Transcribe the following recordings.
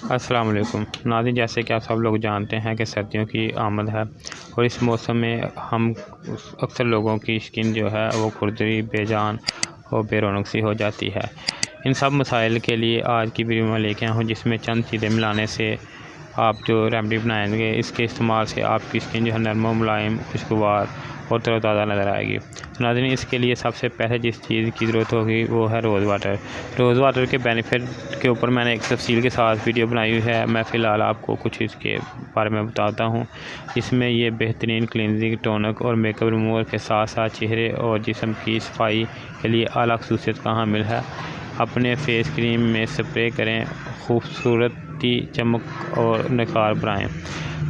अस्सलाम वालेकुम नाज़रीन, जैसे कि आप सब लोग जानते हैं कि सर्दियों की आमद है और इस मौसम में हम अक्सर लोगों की स्किन जो है वो खुरदरी, बेजान और बेरौनक सी हो जाती है। इन सब मसाइल के लिए आज की वीडियो में लेके आया हूँ, जिसमें चंद चीज़ें मिलाने से आप जो रेमेडी बनाएंगे इसके इस्तेमाल से आपकी स्किन जो है नरम व मुलायम, खुशगवार और तरोताज़ा नज़र आएगी। तो नाज़रीन, इसके लिए सबसे पहले जिस चीज़ की ज़रूरत होगी वो है रोज़ वाटर। रोज़ वाटर के बेनिफिट के ऊपर मैंने एक तफसील के साथ वीडियो बनाई हुई है। मैं फ़िलहाल आपको कुछ इसके बारे में बताता हूँ। इसमें ये बेहतरीन क्लिनजिंग, टोनक और मेकअप रिमूवर के साथ साथ चेहरे और जिस्म की सफाई के लिए आला खसूसियत का हामिल है। अपने फेस क्रीम में स्प्रे करें, खूबसूरती, चमक और निखार बढ़ाएँ।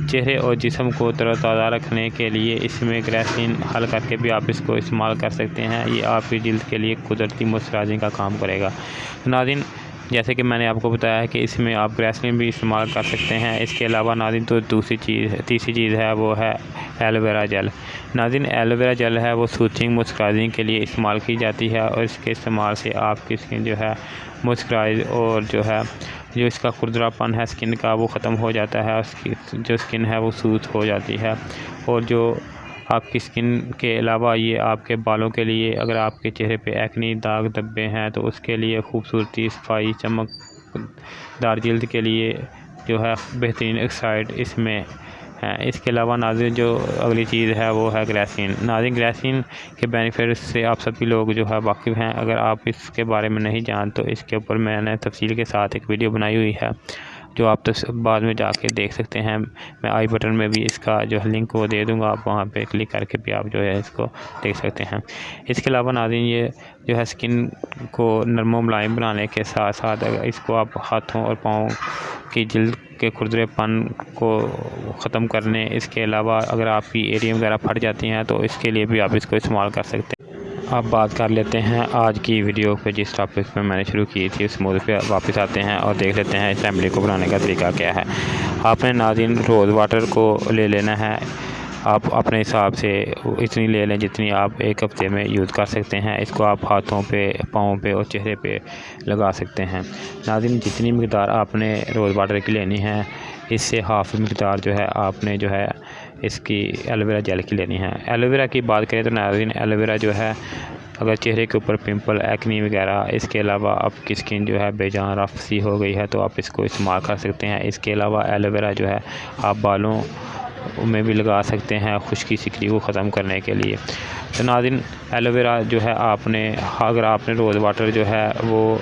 चेहरे और जिस्म को तरोताज़ा रखने के लिए इसमें ग्लिसरीन हल करके भी आप इसको इस्तेमाल कर सकते हैं। ये आपकी जल्द के लिए कुदरती मॉइस्चराइजिंग का काम करेगा। नाज़रीन, जैसे कि मैंने आपको बताया है कि इसमें आप ग्लिसरीन भी इस्तेमाल कर सकते हैं। इसके अलावा नाज़रीन तो तीसरी चीज़ है वो है एलोवेरा जेल। नाज़रीन, एलोवेरा जेल है वो सूथिंग मॉइस्चराइजिंग के लिए इस्तेमाल की जाती है और इसके इस्तेमाल से आपकी स्किन जो है मॉइस्चराइज और जो इसका खुरदरापन है स्किन का वो ख़त्म हो जाता है। उसकी जो स्किन है वो सूथ हो जाती है। और जो आपकी स्किन के अलावा ये आपके बालों के लिए, अगर आपके चेहरे पे एक्नी, दाग, धब्बे हैं तो उसके लिए खूबसूरती, सफाई, चमकदार जल्द के लिए जो है बेहतरीन एक्साइड इसमें है। इसके अलावा नाज़रीन जो अगली चीज़ है वो है ग्लिसरीन। नाज़रीन, ग्लिसरीन के बेनिफिट से आप सभी लोग जो है वाकिफ़ हैं। अगर आप इसके बारे में नहीं जानते तो इसके ऊपर मैंने तफसील के साथ एक वीडियो बनाई हुई है, जो आप तो बाद में जाके देख सकते हैं। मैं आई बटन में भी इसका जो है लिंक वो दे दूंगा, आप वहाँ पे क्लिक करके भी आप जो है इसको देख सकते हैं। इसके अलावा नाज़रीन ये जो है स्किन को नरम व मुलायम बनाने के साथ साथ अगर इसको आप हाथों और पाँव की जल्द के खुरदरेपन को ख़त्म करने, इसके अलावा अगर आपकी एरिया वगैरह फट जाती हैं तो इसके लिए भी आप इसको इस्तेमाल कर सकते हैं। अब बात कर लेते हैं आज की वीडियो पे, जिस टॉपिक पे मैंने शुरू की थी उस मौजू पे वापस आते हैं और देख लेते हैं इस रेमेडी को बनाने का तरीका क्या है। आपने नाज़रीन रोज़ वाटर को ले लेना है। आप अपने हिसाब से इतनी ले लें जितनी आप एक हफ़्ते में यूज़ कर सकते हैं। इसको आप हाथों पे, पाँव पे और चेहरे पे लगा सकते हैं। नाज़रीन, जितनी मकदार आपने रोज़ वाटर की लेनी है इससे हाफ़ मकदार जो है आपने जो है इसकी एलोवेरा जेल की लेनी है। एलोवेरा की बात करें तो नाज़रीन एलोवेरा जो है अगर चेहरे के ऊपर पिंपल, एक्नी वगैरह, इसके अलावा आपकी स्किन जो है बेजान रफ सी हो गई है तो आप इसको इस्तेमाल कर सकते हैं। इसके अलावा एलोवेरा जो है आप बालों में भी लगा सकते हैं खुश्की सिकरी को ख़त्म करने के लिए। तो नाज़रीन एलोवेरा जो है अगर आपने रोज़ वाटर जो है वो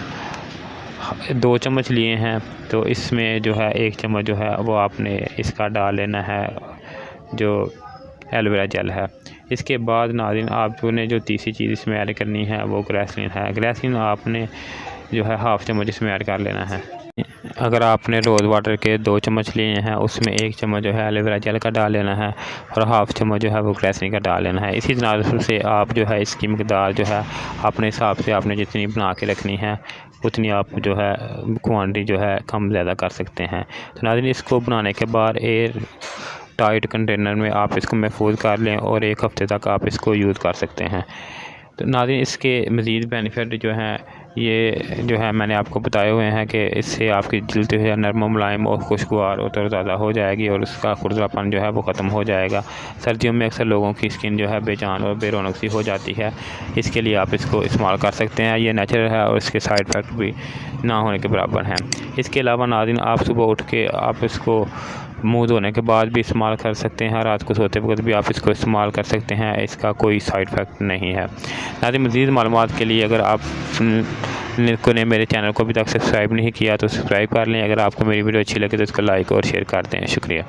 2 चम्मच लिए हैं तो इसमें जो है 1 चम्मच जो है वो आपने इसका डाल लेना है जो एलोवेरा जेल है। इसके बाद नाज़रीन आपने जो तीसरी चीज़ इसमें ऐड करनी है वो ग्लिसरीन है। ग्लिसरीन आपने जो है हाफ़ चम्मच इसमें ऐड कर लेना है। अगर आपने रोज़ वाटर के 2 चम्मच लिए हैं उसमें 1 चम्मच जो है एलोवेरा जेल का डाल लेना है और हाफ़ चम्मच जो है वो ग्लिसरीन का डाल लेना है। इसी तरह से आप जो है इसकी मकदार जो है अपने हिसाब से आपने जितनी बना के रखनी है उतनी आप जो है क्वांटिटी जो है कम ज़्यादा कर सकते हैं। तो नाज़रीन इसको बनाने के बाद एयर टाइट कंटेनर में आप इसको महफूज कर लें और 1 हफ़्ते तक आप इसको यूज़ कर सकते हैं। तो नाज़रीन इसके मज़ीद बेनिफिट जो हैं ये जो है मैंने आपको बताए हुए हैं कि इससे आपकी जल्द जो है नरम मुलायम और खुशगवार और तरोताज़ा हो जाएगी और उसका खुरदरापन जो है वो ख़त्म हो जाएगा। सर्दियों में अक्सर लोगों की स्किन जो है बेजान और बेरौनक सी हो जाती है, इसके लिए आप इसको इस्तेमाल कर सकते हैं। ये नेचुरल है और इसके साइड इफ़ेक्ट भी ना होने के बराबर हैं। इसके अलावा नाज़रीन आप सुबह उठ के आप इसको मुँह धोने के बाद भी इस्तेमाल कर सकते हैं, रात को सोते वक्त भी आप इसको इस्तेमाल कर सकते हैं। इसका कोई साइड इफ़ेक्ट नहीं है। नाज़रीन मज़ीद मालूमात के लिए अगर आप ने मेरे चैनल को अभी तक सब्सक्राइब नहीं किया तो सब्सक्राइब कर लें। अगर आपको मेरी वीडियो अच्छी लगे तो इसको लाइक और शेयर कर दें। शुक्रिया।